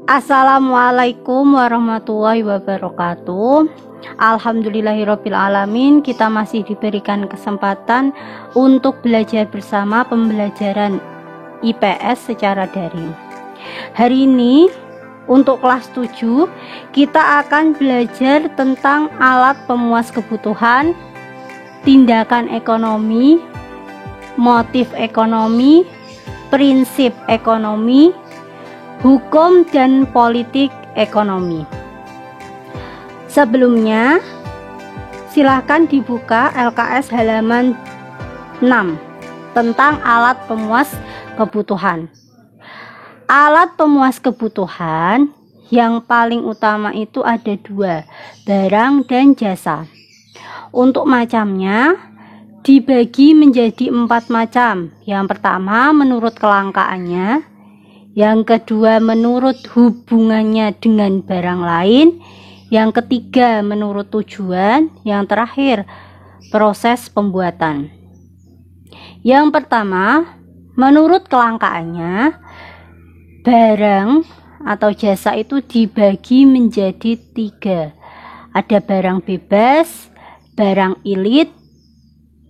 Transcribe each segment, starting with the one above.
Assalamualaikum warahmatullahi wabarakatuh. Alhamdulillahirabbil alamin, kita masih diberikan kesempatan untuk belajar bersama pembelajaran IPS secara daring. Hari ini untuk kelas 7 kita akan belajar tentang alat pemuas kebutuhan, tindakan ekonomi, motif ekonomi, prinsip ekonomi, hukum dan politik ekonomi. Sebelumnya, silahkan dibuka LKS halaman 6 tentang alat pemuas kebutuhan. Alat pemuas kebutuhan yang paling utama itu ada dua, barang dan jasa. Untuk macamnya dibagi menjadi 4 macam. Yang pertama menurut kelangkaannya, yang kedua menurut hubungannya dengan barang lain, yang ketiga menurut tujuan, yang terakhir proses pembuatan. Yang pertama menurut kelangkaannya, barang atau jasa itu dibagi menjadi 3. Ada barang bebas, barang ilit,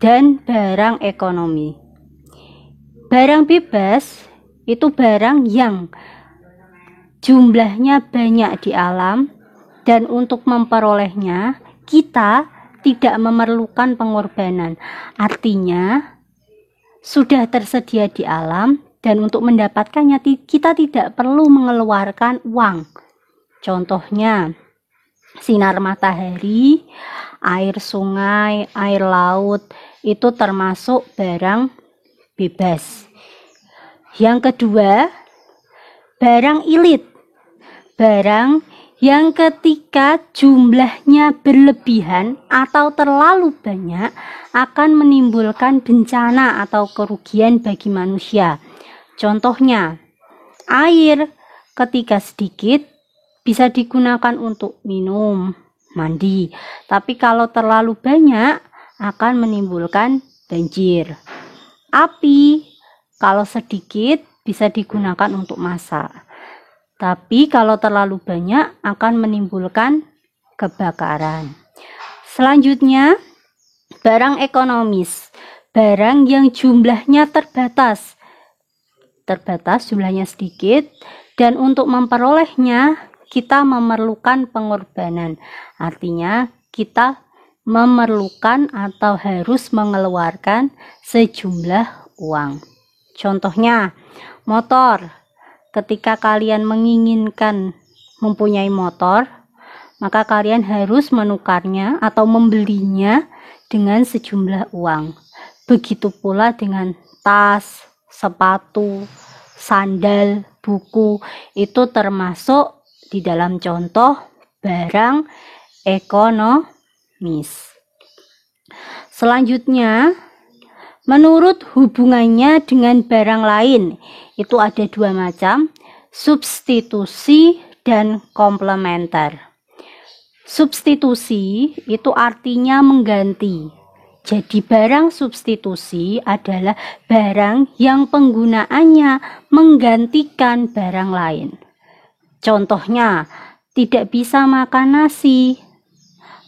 dan barang ekonomi. Barang bebas itu barang yang jumlahnya banyak di alam, dan untuk memperolehnya kita tidak memerlukan pengorbanan. Artinya sudah tersedia di alam, dan untuk mendapatkannya kita tidak perlu mengeluarkan uang. Contohnya sinar matahari, air sungai, air laut, itu termasuk barang bebas. Yang kedua, barang ilit. Barang yang ketika jumlahnya berlebihan atau terlalu banyak akan menimbulkan bencana atau kerugian bagi manusia. Contohnya, air ketika sedikit bisa digunakan untuk minum, mandi. Tapi kalau terlalu banyak akan menimbulkan banjir. Api kalau sedikit bisa digunakan untuk masak, tapi kalau terlalu banyak akan menimbulkan kebakaran. Selanjutnya, barang ekonomis. Barang yang jumlahnya terbatas jumlahnya sedikit, dan untuk memperolehnya kita memerlukan pengorbanan. Artinya kita memerlukan atau harus mengeluarkan sejumlah uang. Contohnya, motor. Ketika kalian menginginkan mempunyai motor, maka kalian harus menukarnya atau membelinya dengan sejumlah uang. Begitu pula dengan tas, sepatu, sandal, buku, itu termasuk di dalam contoh barang ekonomis. Selanjutnya, menurut hubungannya dengan barang lain, itu ada 2 macam, substitusi dan komplementer. Substitusi itu artinya mengganti. Jadi barang substitusi adalah barang yang penggunaannya menggantikan barang lain. Contohnya, tidak bisa makan nasi,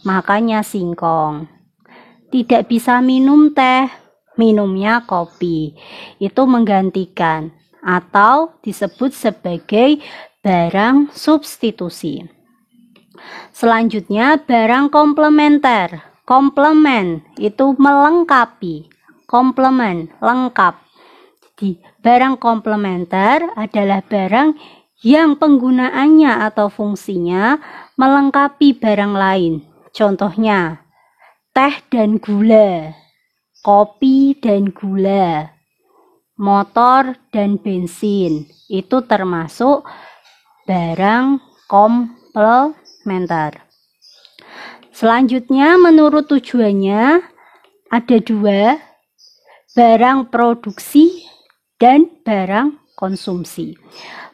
makanya singkong. Tidak bisa minum teh, minumnya kopi. Itu menggantikan atau disebut sebagai barang substitusi. Selanjutnya barang komplementer. Komplement itu melengkapi. Komplement, lengkap. Jadi barang komplementer adalah barang yang penggunaannya atau fungsinya melengkapi barang lain. Contohnya teh dan gula, kopi dan gula, motor dan bensin, itu termasuk barang komplementer. Selanjutnya menurut tujuannya ada 2, barang produksi dan barang konsumsi.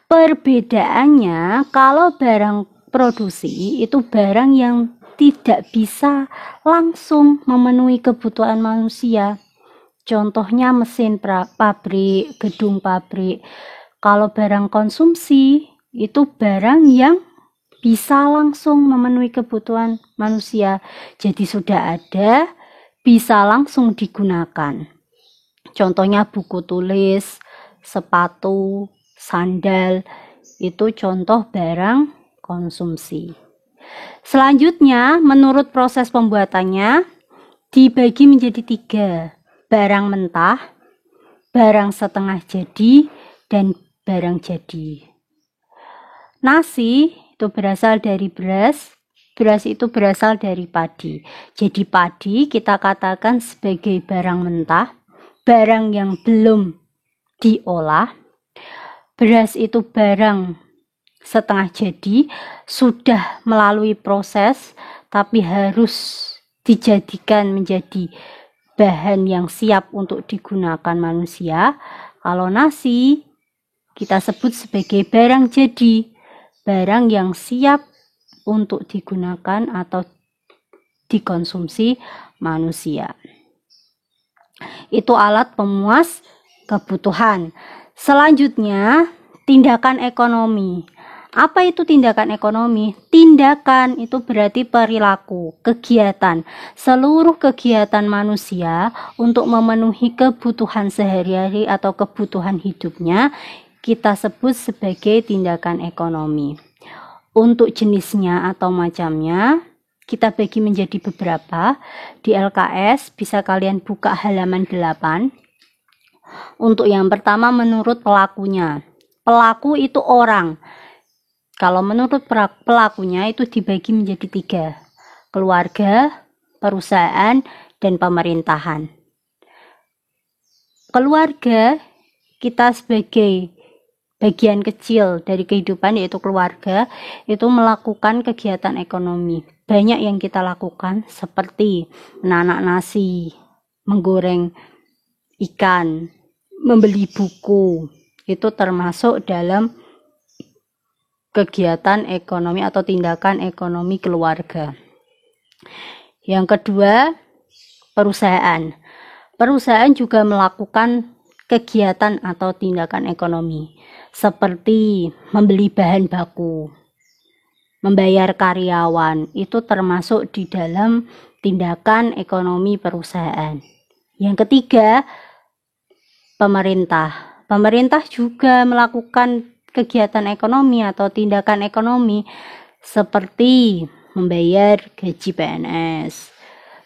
Perbedaannya, kalau barang produksi itu barang yang tidak bisa langsung memenuhi kebutuhan manusia. Contohnya mesin pabrik, gedung pabrik. Kalau barang konsumsi itu barang yang bisa langsung memenuhi kebutuhan manusia. Jadi sudah ada, bisa langsung digunakan. Contohnya buku tulis, sepatu, sandal, itu contoh barang konsumsi. Selanjutnya, menurut proses pembuatannya, dibagi menjadi 3. Barang mentah, barang setengah jadi, dan barang jadi. Nasi itu berasal dari beras, beras itu berasal dari padi. Jadi padi kita katakan sebagai barang mentah, barang yang belum diolah. Beras itu barang setengah jadi, sudah melalui proses, tapi harus dijadikan menjadi bahan yang siap untuk digunakan manusia. Kalau nasi kita sebut sebagai barang jadi, barang yang siap untuk digunakan atau dikonsumsi manusia. Itu alat pemuas kebutuhan. Selanjutnya, tindakan ekonomi. Apa itu tindakan ekonomi? Tindakan itu berarti perilaku, kegiatan. Seluruh kegiatan manusia untuk memenuhi kebutuhan sehari-hari atau kebutuhan hidupnya kita sebut sebagai tindakan ekonomi. Untuk jenisnya atau macamnya kita bagi menjadi beberapa. Di LKS bisa kalian buka halaman 8. Untuk yang pertama menurut pelakunya. Pelaku itu orang. Kalau menurut pelakunya itu dibagi menjadi 3. Keluarga, perusahaan, dan pemerintahan. Keluarga kita sebagai bagian kecil dari kehidupan, yaitu keluarga, itu melakukan kegiatan ekonomi. Banyak yang kita lakukan seperti menanak nasi, menggoreng ikan, membeli buku. Itu termasuk dalam kegiatan ekonomi atau tindakan ekonomi keluarga. Yang kedua, perusahaan. Perusahaan juga melakukan kegiatan atau tindakan ekonomi seperti membeli bahan baku, membayar karyawan, itu termasuk di dalam tindakan ekonomi perusahaan. Yang ketiga, pemerintah. Pemerintah juga melakukan kegiatan ekonomi atau tindakan ekonomi seperti membayar gaji PNS,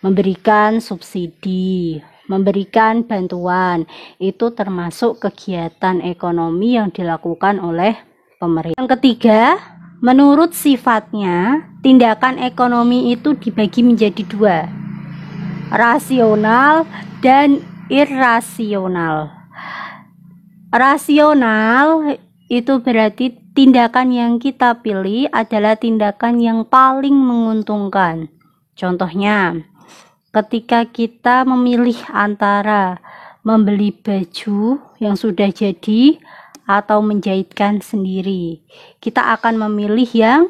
memberikan subsidi, memberikan bantuan. Itu termasuk kegiatan ekonomi yang dilakukan oleh pemerintah. Yang ketiga, menurut sifatnya, tindakan ekonomi itu dibagi menjadi 2, rasional dan irrasional. Rasional itu berarti tindakan yang kita pilih adalah tindakan yang paling menguntungkan. Contohnya, ketika kita memilih antara membeli baju yang sudah jadi atau menjahitkan sendiri, kita akan memilih yang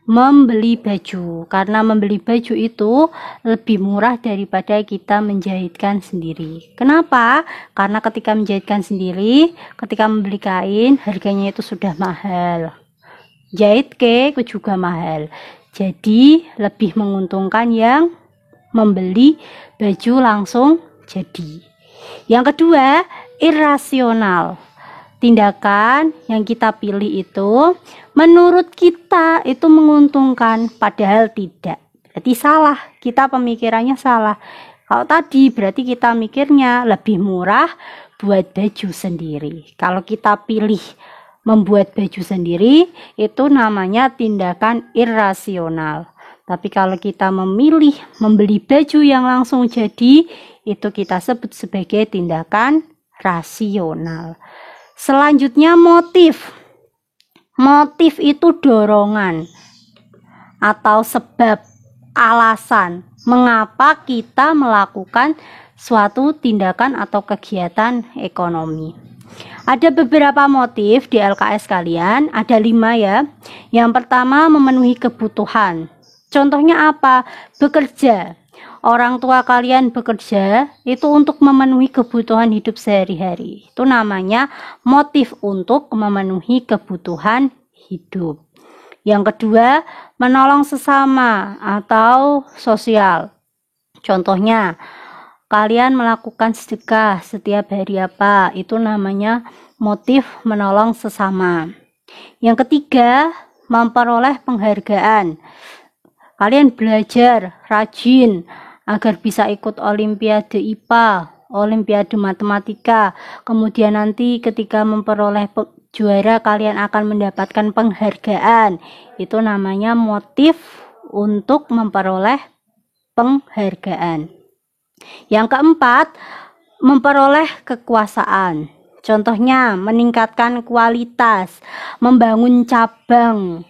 membeli baju, karena membeli baju itu lebih murah daripada kita menjahitkan sendiri. Kenapa? Karena ketika menjahitkan sendiri, ketika membeli kain, harganya itu sudah mahal. Jahit itu juga mahal. Jadi lebih menguntungkan yang membeli baju langsung jadi. Yang kedua, irrasional. Tindakan yang kita pilih itu menurut kita itu menguntungkan, padahal tidak. Berarti salah, kita pemikirannya salah. Kalau tadi berarti kita mikirnya lebih murah buat baju sendiri. Kalau kita pilih membuat baju sendiri, itu namanya tindakan irrasional. Tapi kalau kita memilih membeli baju yang langsung jadi, itu kita sebut sebagai tindakan rasional. Selanjutnya motif. Motif itu dorongan atau sebab, alasan mengapa kita melakukan suatu tindakan atau kegiatan ekonomi. Ada beberapa motif di LKS kalian, ada 5 ya. Yang pertama, memenuhi kebutuhan. Contohnya apa? Bekerja. orang tua kalian bekerja itu untuk memenuhi kebutuhan hidup sehari-hari. Itu namanya motif untuk memenuhi kebutuhan hidup. Yang kedua, menolong sesama atau sosial. Contohnya, kalian melakukan sedekah setiap hari apa? Itu namanya motif menolong sesama. Yang ketiga, memperoleh penghargaan. Kalian belajar rajin agar bisa ikut olimpiade IPA, olimpiade matematika. Kemudian nanti ketika memperoleh juara kalian akan mendapatkan penghargaan. Itu namanya motif untuk memperoleh penghargaan. Yang keempat, memperoleh kekuasaan. Contohnya meningkatkan kualitas, membangun cabang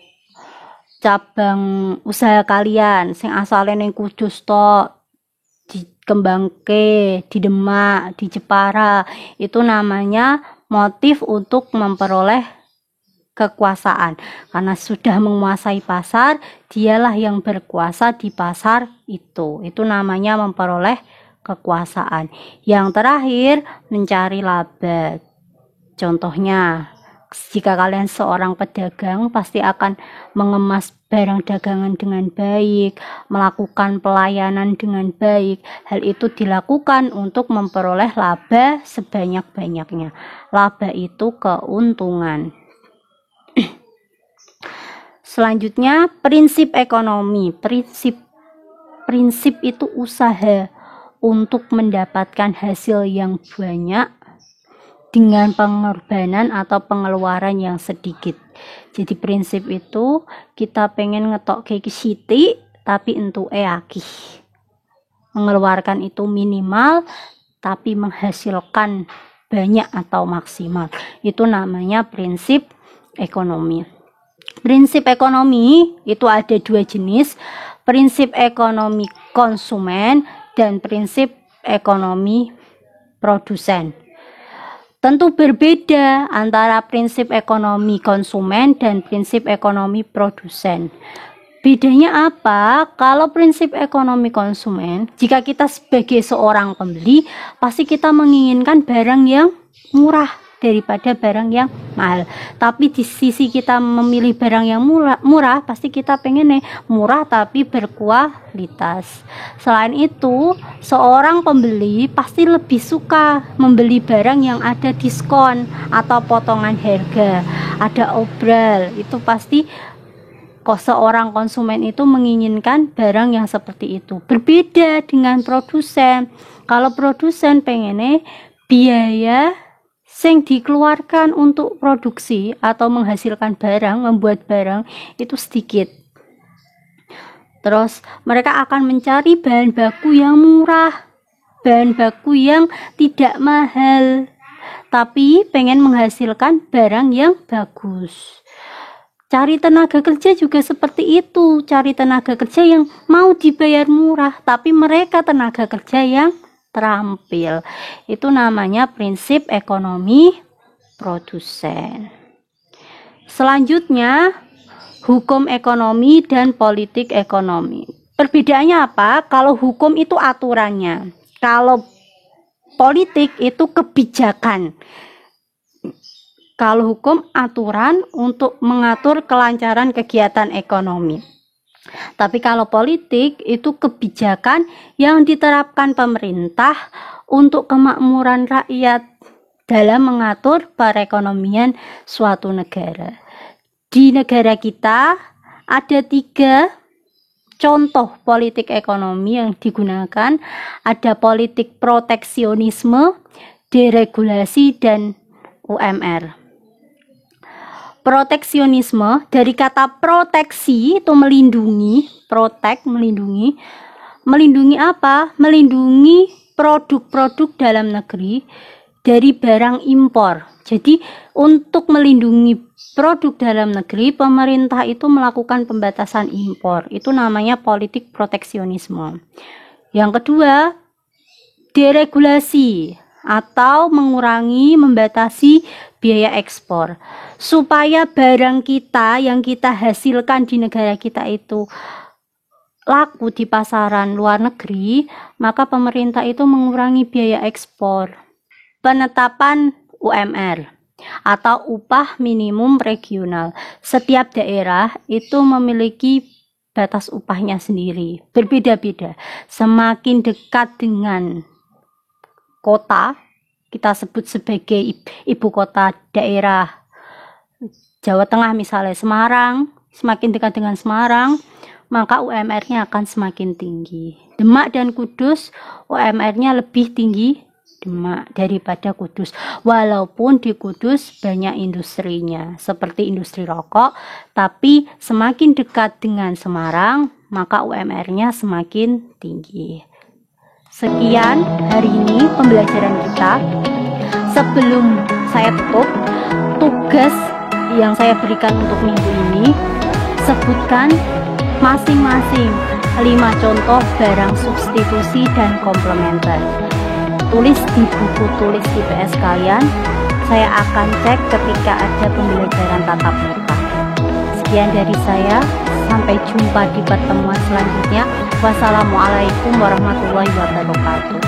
usaha kalian sing asale ning Kudus tok dikembangke di Demak, di Jepara. Itu namanya motif untuk memperoleh kekuasaan. Karena sudah menguasai pasar, dialah yang berkuasa di pasar itu. Itu namanya memperoleh kekuasaan. Yang terakhir, mencari laba. Contohnya, jika kalian seorang pedagang, pasti akan mengemas barang dagangan dengan baik, melakukan pelayanan dengan baik. Hal itu dilakukan untuk memperoleh laba sebanyak-banyaknya. Laba itu keuntungan. Selanjutnya, prinsip ekonomi. Prinsip itu usaha untuk mendapatkan hasil yang banyak dengan pengorbanan atau pengeluaran yang sedikit. Jadi prinsip itu kita pengen ngetok ke siti tapi entuke akeh. Mengeluarkan itu minimal tapi menghasilkan banyak atau maksimal. Itu namanya prinsip ekonomi. Prinsip ekonomi itu ada dua jenis, prinsip ekonomi konsumen dan prinsip ekonomi produsen. Tentu berbeda antara prinsip ekonomi konsumen dan prinsip ekonomi produsen. Bedanya apa? Kalau prinsip ekonomi konsumen, jika kita sebagai seorang pembeli, pasti kita menginginkan barang yang murah daripada barang yang mahal. Tapi di sisi kita memilih barang yang murah pasti kita pengen murah tapi berkualitas. Selain itu, seorang pembeli pasti lebih suka membeli barang yang ada diskon atau potongan harga, ada obral. Itu pasti seorang konsumen itu menginginkan barang yang seperti itu. Berbeda dengan produsen. Kalau produsen pengennya biaya yang dikeluarkan untuk produksi atau menghasilkan barang, membuat barang itu sedikit. Terus mereka akan mencari bahan baku yang murah, bahan baku yang tidak mahal, tapi pengen menghasilkan barang yang bagus. Cari tenaga kerja juga seperti itu, cari tenaga kerja yang mau dibayar murah, tapi mereka tenaga kerja yang terampil. Itu namanya prinsip ekonomi produsen. Selanjutnya, hukum ekonomi dan politik ekonomi. Perbedaannya apa? Kalau hukum itu aturannya, kalau politik itu kebijakan. Kalau hukum aturan untuk mengatur kelancaran kegiatan ekonomi. Tapi kalau politik itu kebijakan yang diterapkan pemerintah untuk kemakmuran rakyat dalam mengatur perekonomian suatu negara. Di negara kita ada 3 contoh politik ekonomi yang digunakan. Ada politik proteksionisme, deregulasi, dan UMR. Proteksionisme dari kata proteksi itu melindungi, melindungi. Melindungi apa? Melindungi produk-produk dalam negeri dari barang impor. Jadi untuk melindungi produk dalam negeri, pemerintah itu melakukan pembatasan impor. Itu namanya politik proteksionisme. Yang kedua, deregulasi atau mengurangi, membatasi biaya ekspor supaya barang kita yang kita hasilkan di negara kita itu laku di pasaran luar negeri, maka pemerintah itu mengurangi biaya ekspor. Penetapan UMR atau upah minimum regional. Setiap daerah itu memiliki batas upahnya sendiri, berbeda-beda. Semakin dekat dengan kota, kita sebut sebagai ibu kota daerah Jawa Tengah, misalnya Semarang, semakin dekat dengan Semarang, maka UMR-nya akan semakin tinggi. Demak dan Kudus, UMR-nya lebih tinggi Demak daripada Kudus. Walaupun di Kudus banyak industrinya, seperti industri rokok, tapi semakin dekat dengan Semarang, maka UMR-nya semakin tinggi. Sekian hari ini pembelajaran kita. Sebelum saya tutup, tugas yang saya berikan untuk minggu ini, sebutkan masing-masing 5 contoh barang substitusi dan komplementer. Tulis di buku tulis IPS kalian. Saya akan cek ketika ada pembelajaran tatap muka. Sekian dari saya, sampai jumpa di pertemuan selanjutnya. Wassalamualaikum warahmatullahi wabarakatuh.